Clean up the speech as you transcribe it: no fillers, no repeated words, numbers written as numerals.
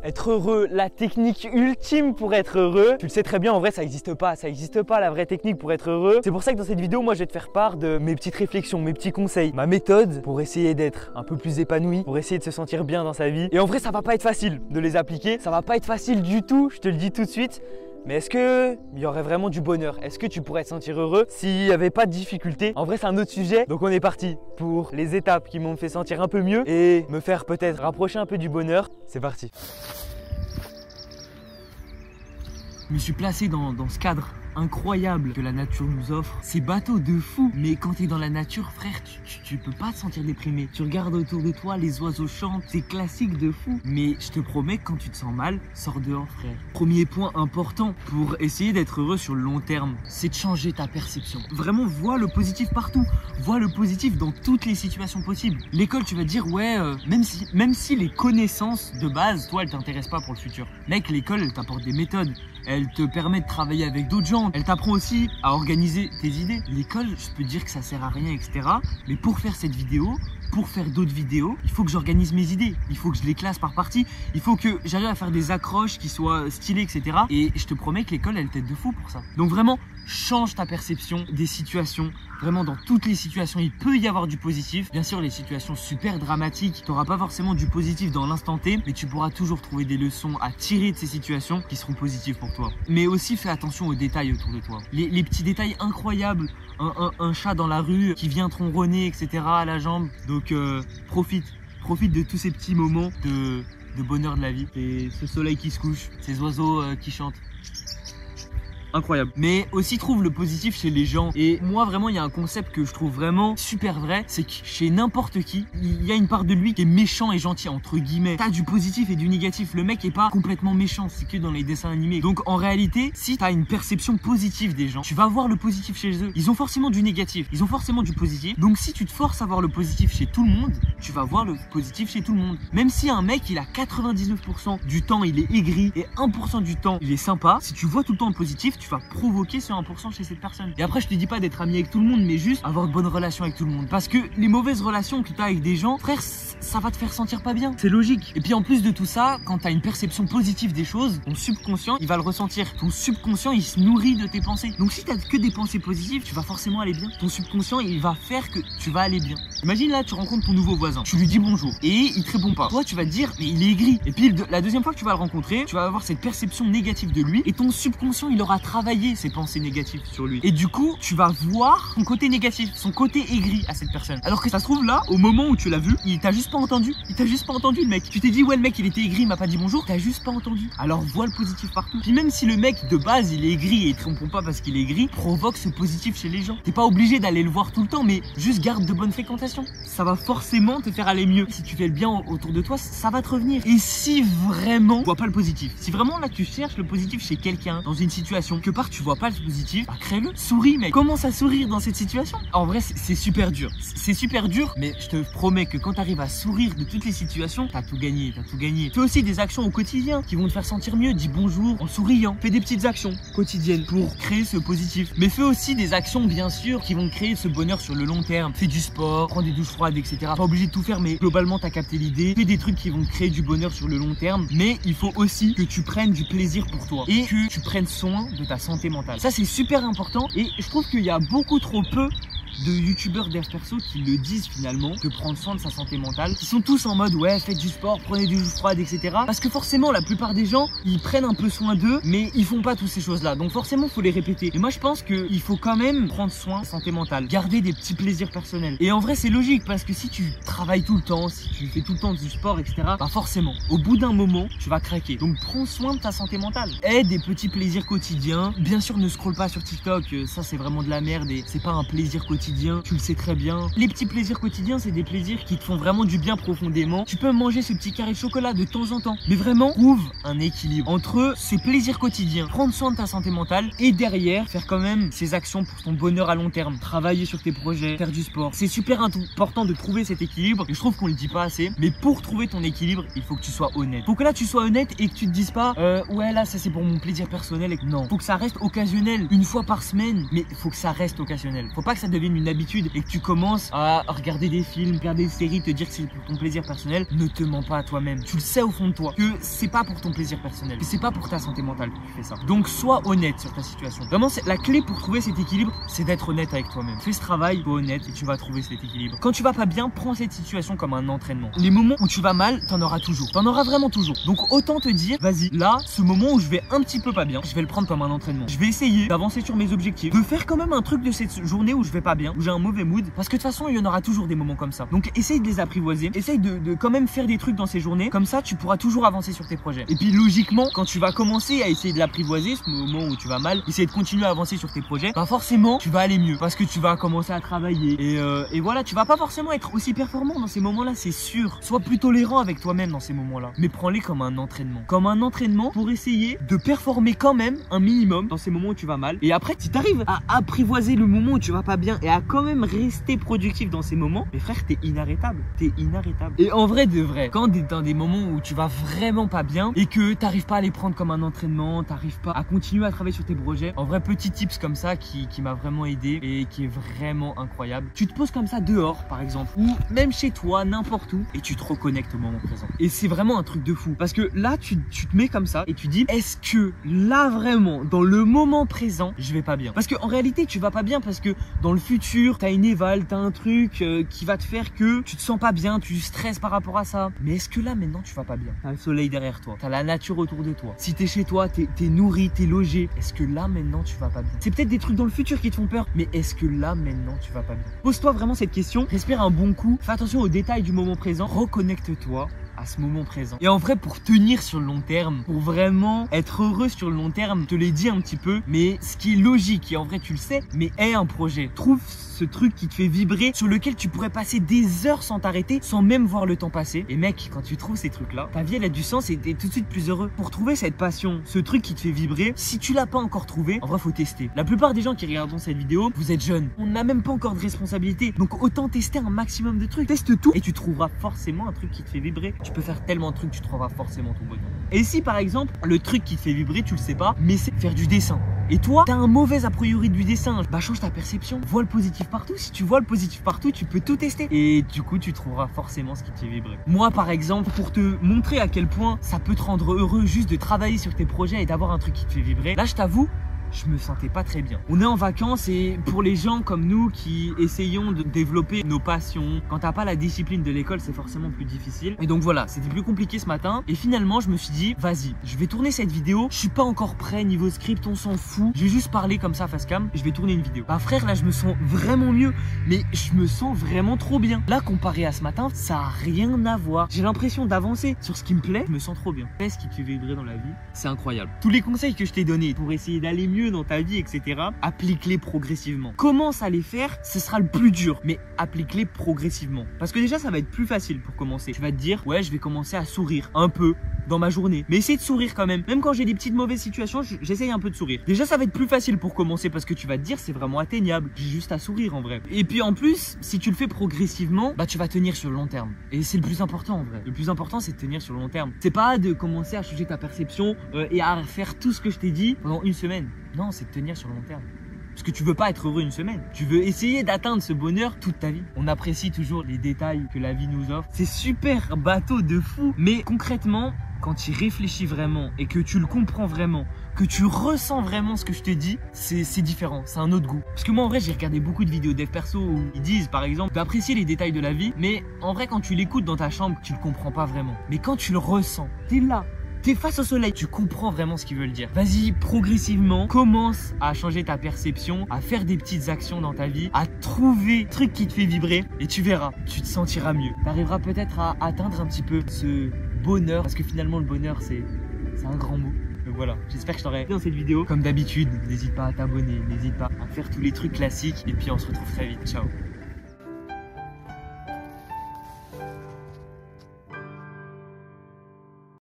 Être heureux, la technique ultime pour être heureux. Tu le sais très bien, en vrai ça n'existe pas la vraie technique pour être heureux. C'est pour ça que dans cette vidéo, moi je vais te faire part de mes petites réflexions, mes petits conseils, ma méthode pour essayer d'être un peu plus épanoui, pour essayer de se sentir bien dans sa vie. Et en vrai ça va pas être facile de les appliquer, ça va pas être facile du tout, je te le dis tout de suite. Mais est-ce qu'il y aurait vraiment du bonheur? Est-ce que tu pourrais te sentir heureux s'il n'y avait pas de difficultés? En vrai, c'est un autre sujet. Donc on est parti pour les étapes qui m'ont fait sentir un peu mieux et me faire peut-être rapprocher un peu du bonheur. C'est parti. Je me suis placé dans ce cadre incroyable que la nature nous offre. C'est bateau de fou. Mais quand tu es dans la nature, frère, tu peux pas te sentir déprimé. Tu regardes autour de toi, les oiseaux chantent. C'est classique de fou. Mais je te promets que quand tu te sens mal, sors dehors, frère. Premier point important pour essayer d'être heureux sur le long terme, c'est de changer ta perception. Vraiment, vois le positif partout. Vois le positif dans toutes les situations possibles. L'école, tu vas te dire, ouais, même si les connaissances de base, toi, elles t'intéressent pas pour le futur. Mec, l'école, elle t'apporte des méthodes. Elle te permet de travailler avec d'autres gens. Elle t'apprend aussi à organiser tes idées. L'école, je peux te dire que ça sert à rien, etc. Mais pour faire cette vidéo, pour faire d'autres vidéos, il faut que j'organise mes idées. Il faut que je les classe par partie. Il faut que j'arrive à faire des accroches qui soient stylées, etc. Et je te promets que l'école, elle t'aide de fou pour ça. Donc vraiment, change ta perception des situations. Vraiment, dans toutes les situations, il peut y avoir du positif. Bien sûr, les situations super dramatiques, tu n'auras pas forcément du positif dans l'instant T, mais tu pourras toujours trouver des leçons à tirer de ces situations qui seront positives pour toi. Mais aussi, fais attention aux détails autour de toi. Les petits détails incroyables. Un chat dans la rue qui vient te ronronner, etc. à la jambe. Donc, profite de tous ces petits moments de bonheur de la vie. Et ce soleil qui se couche, ces oiseaux qui chantent. Incroyable. Mais aussi trouve le positif chez les gens. Et moi vraiment il y a un concept que je trouve vraiment super vrai, c'est que chez n'importe qui, il y a une part de lui qui est méchant et gentil entre guillemets. T'as du positif et du négatif. Le mec est pas complètement méchant, c'est que dans les dessins animés. Donc en réalité, si t'as une perception positive des gens, tu vas voir le positif chez eux. Ils ont forcément du négatif, ils ont forcément du positif. Donc si tu te forces à voir le positif chez tout le monde, tu vas voir le positif chez tout le monde. Même si un mec il a 99% du temps il est aigri et 1% du temps il est sympa, si tu vois tout le temps le positif, tu vas provoquer ce 1% chez cette personne. Et après, je te dis pas d'être ami avec tout le monde, mais juste avoir de bonnes relations avec tout le monde. Parce que les mauvaises relations que tu as avec des gens, frère, ça va te faire sentir pas bien. C'est logique. Et puis en plus de tout ça, quand tu as une perception positive des choses, ton subconscient, il va le ressentir. Ton subconscient, il se nourrit de tes pensées. Donc si tu as que des pensées positives, tu vas forcément aller bien. Ton subconscient, il va faire que tu vas aller bien. Imagine là, tu rencontres ton nouveau voisin. Tu lui dis bonjour et il te répond pas. Toi, tu vas te dire, mais il est aigri. Et puis la deuxième fois que tu vas le rencontrer, tu vas avoir cette perception négative de lui et ton subconscient, il aura travailler ses pensées négatives sur lui. Et du coup, tu vas voir son côté négatif, son côté aigri à cette personne. Alors que ça se trouve là, au moment où tu l'as vu, il t'a juste pas entendu. Il t'a juste pas entendu le mec. Tu t'es dit ouais le mec il était aigri, il m'a pas dit bonjour, t'as juste pas entendu. Alors vois le positif partout. Puis même si le mec de base il est aigri et il te répond pas parce qu'il est aigri, provoque ce positif chez les gens. T'es pas obligé d'aller le voir tout le temps, mais juste garde de bonnes fréquentations. Ça va forcément te faire aller mieux. Si tu fais le bien autour de toi, ça va te revenir. Et si vraiment tu vois pas le positif, si vraiment là tu cherches le positif chez quelqu'un dans une situation, que part tu vois pas le positif, bah crée-le, souris mec, commence à sourire dans cette situation. En vrai c'est super dur, c'est super dur, mais je te promets que quand tu arrives à sourire de toutes les situations, t'as tout gagné, t'as tout gagné. Fais aussi des actions au quotidien qui vont te faire sentir mieux, dis bonjour en souriant, fais des petites actions quotidiennes pour créer ce positif, mais fais aussi des actions bien sûr qui vont créer ce bonheur sur le long terme. Fais du sport, prends des douches froides, etc. Pas obligé de tout faire, mais globalement t'as capté l'idée. Fais des trucs qui vont créer du bonheur sur le long terme, mais il faut aussi que tu prennes du plaisir pour toi et que tu prennes soin de ta santé mentale. Ça c'est super important et je trouve qu'il y a beaucoup trop peu de youtubeurs dev perso qui le disent finalement, de prendre soin de sa santé mentale. Ils sont tous en mode ouais faites du sport, prenez des douches froides, etc. Parce que forcément la plupart des gens ils prennent un peu soin d'eux, mais ils font pas toutes ces choses là, donc forcément faut les répéter. Et moi je pense qu'il faut quand même prendre soin de sa santé mentale, garder des petits plaisirs personnels. Et en vrai c'est logique parce que si tu travailles tout le temps, si tu fais tout le temps du sport, etc. bah forcément au bout d'un moment tu vas craquer. Donc prends soin de ta santé mentale, aie des petits plaisirs quotidiens. Bien sûr ne scrolle pas sur TikTok, ça c'est vraiment de la merde et c'est pas un plaisir quotidien. Tu le sais très bien. Les petits plaisirs quotidiens, c'est des plaisirs qui te font vraiment du bien profondément. Tu peux manger ce petit carré de chocolat de temps en temps. Mais vraiment, trouve un équilibre entre ces plaisirs quotidiens, prendre soin de ta santé mentale et derrière, faire quand même ces actions pour ton bonheur à long terme. Travailler sur tes projets, faire du sport. C'est super important de trouver cet équilibre et je trouve qu'on le dit pas assez. Mais pour trouver ton équilibre, il faut que tu sois honnête. Faut que là, tu sois honnête et que tu te dises pas ouais là, ça c'est pour mon plaisir personnel et que non. Faut que ça reste occasionnel, une fois par semaine, mais il faut que ça reste occasionnel. Faut pas que ça devienne devienne une habitude et que tu commences à regarder des films, regarder des séries, te dire que c'est pour ton plaisir personnel, ne te mens pas à toi-même. Tu le sais au fond de toi que c'est pas pour ton plaisir personnel, que c'est pas pour ta santé mentale que tu fais ça. Donc sois honnête sur ta situation. Vraiment, la clé pour trouver cet équilibre, c'est d'être honnête avec toi-même. Fais ce travail, sois honnête et tu vas trouver cet équilibre. Quand tu vas pas bien, prends cette situation comme un entraînement. Les moments où tu vas mal, t'en auras toujours. T'en auras vraiment toujours. Donc autant te dire, vas-y, là, ce moment où je vais un petit peu pas bien, je vais le prendre comme un entraînement. Je vais essayer d'avancer sur mes objectifs, de faire quand même un truc de cette journée où je vais pas bien, où j'ai un mauvais mood, parce que de toute façon, il y en aura toujours des moments comme ça. Donc essaye de les apprivoiser, essaye de quand même faire des trucs dans ces journées, comme ça tu pourras toujours avancer sur tes projets. Et puis logiquement, quand tu vas commencer à essayer de l'apprivoiser, ce moment où tu vas mal, essayer de continuer à avancer sur tes projets, bah forcément tu vas aller mieux, parce que tu vas commencer à travailler et voilà, tu vas pas forcément être aussi performant dans ces moments-là, c'est sûr. Sois plus tolérant avec toi-même dans ces moments-là, mais prends-les comme un entraînement pour essayer de performer quand même un minimum dans ces moments où tu vas mal. Et après, si t'arrives à apprivoiser le moment où tu vas pas bien et à quand même rester productif dans ces moments, mais frère, t'es inarrêtable. T'es inarrêtable. Et en vrai de vrai, quand t'es dans des moments où tu vas vraiment pas bien et que t'arrives pas à les prendre comme un entraînement, t'arrives pas à continuer à travailler sur tes projets, en vrai, petit tips comme ça qui m'a vraiment aidé et qui est vraiment incroyable. Tu te poses comme ça dehors, par exemple, ou même chez toi, n'importe où, et tu te reconnectes au moment présent. Et c'est vraiment un truc de fou. Parce que là, tu te mets comme ça et tu dis, est-ce que là, vraiment, dans le moment présent, je vais pas bien? Parce qu'en réalité, tu vas pas bien parce que dans le futur, t'as une éval, t'as un truc qui va te faire que tu te sens pas bien, tu stresses par rapport à ça. Mais est-ce que là, maintenant, tu vas pas bien? T'as le soleil derrière toi, t'as la nature autour de toi. Si t'es chez toi, t'es nourri, t'es logé. Est-ce que là, maintenant, tu vas pas bien? C'est peut-être des trucs dans le futur qui te font peur, mais est-ce que là, maintenant, tu vas pas bien? Pose-toi vraiment cette question, respire un bon coup, fais attention aux détails du moment présent, reconnecte-toi à ce moment présent. Et en vrai, pour tenir sur le long terme, pour vraiment être heureux sur le long terme, je te l'ai dit un petit peu, mais ce qui est logique, et en vrai tu le sais, mais aie un projet. Trouve ce truc qui te fait vibrer, sur lequel tu pourrais passer des heures sans t'arrêter, sans même voir le temps passer. Et mec, quand tu trouves ces trucs-là, ta vie elle a du sens et t'es tout de suite plus heureux. Pour trouver cette passion, ce truc qui te fait vibrer, si tu l'as pas encore trouvé, en vrai faut tester. La plupart des gens qui regardent cette vidéo, vous êtes jeunes. On n'a même pas encore de responsabilité. Donc autant tester un maximum de trucs. Teste tout et tu trouveras forcément un truc qui te fait vibrer. Tu peux faire tellement de trucs, tu trouveras forcément ton bonheur. Et si par exemple, le truc qui te fait vibrer, tu le sais pas, mais c'est faire du dessin. Et toi, t'as un mauvais a priori du dessin, bah change ta perception, vois le positif partout. Si tu vois le positif partout, tu peux tout tester. Et du coup, tu trouveras forcément ce qui te fait vibrer. Moi, par exemple, pour te montrer à quel point ça peut te rendre heureux juste de travailler sur tes projets et d'avoir un truc qui te fait vibrer, là, je t'avoue, je me sentais pas très bien. On est en vacances et pour les gens comme nous qui essayons de développer nos passions, quand t'as pas la discipline de l'école, c'est forcément plus difficile. Et donc voilà, c'était plus compliqué ce matin. Et finalement, je me suis dit, vas-y, je vais tourner cette vidéo. Je suis pas encore prêt niveau script, on s'en fout. Je vais juste parler comme ça face cam et je vais tourner une vidéo. Bah frère, là, je me sens vraiment mieux. Mais je me sens vraiment trop bien. Là, comparé à ce matin, ça a rien à voir. J'ai l'impression d'avancer sur ce qui me plaît. Je me sens trop bien. Fais ce qui te fait vibrer dans la vie, c'est incroyable. Tous les conseils que je t'ai donnés pour essayer d'aller mieux dans ta vie, etc., applique-les progressivement. Commence à les faire, ce sera le plus dur, mais applique-les progressivement. Parce que déjà, ça va être plus facile pour commencer. Tu vas te dire, ouais, je vais commencer à sourire un peu dans ma journée. Mais essaye de sourire quand même. Même quand j'ai des petites mauvaises situations, j'essaye un peu de sourire. Déjà, ça va être plus facile pour commencer parce que tu vas te dire, c'est vraiment atteignable. J'ai juste à sourire en vrai. Et puis en plus, si tu le fais progressivement, bah tu vas tenir sur le long terme. Et c'est le plus important en vrai. Le plus important, c'est de tenir sur le long terme. C'est pas de commencer à changer ta perception et à faire tout ce que je t'ai dit pendant une semaine. Non, c'est de tenir sur le long terme. Parce que tu veux pas être heureux une semaine. Tu veux essayer d'atteindre ce bonheur toute ta vie. On apprécie toujours les détails que la vie nous offre. C'est super bateau de fou. Mais concrètement, quand tu y réfléchis vraiment et que tu le comprends vraiment, que tu ressens vraiment ce que je te dis, c'est différent, c'est un autre goût. Parce que moi en vrai j'ai regardé beaucoup de vidéos dev perso où ils disent par exemple d'apprécier les détails de la vie, mais en vrai quand tu l'écoutes dans ta chambre, tu le comprends pas vraiment. Mais quand tu le ressens, t'es là, t'es face au soleil, tu comprends vraiment ce qu'ils veulent dire. Vas-y, progressivement, commence à changer ta perception, à faire des petites actions dans ta vie, à trouver un truc qui te fait vibrer et tu verras, tu te sentiras mieux. T'arriveras peut-être à atteindre un petit peu ce bonheur, parce que finalement le bonheur c'est un grand mot. Donc voilà, j'espère que je t'aurai aidé dans cette vidéo. Comme d'habitude, n'hésite pas à t'abonner, n'hésite pas à faire tous les trucs classiques et puis on se retrouve très vite. Ciao.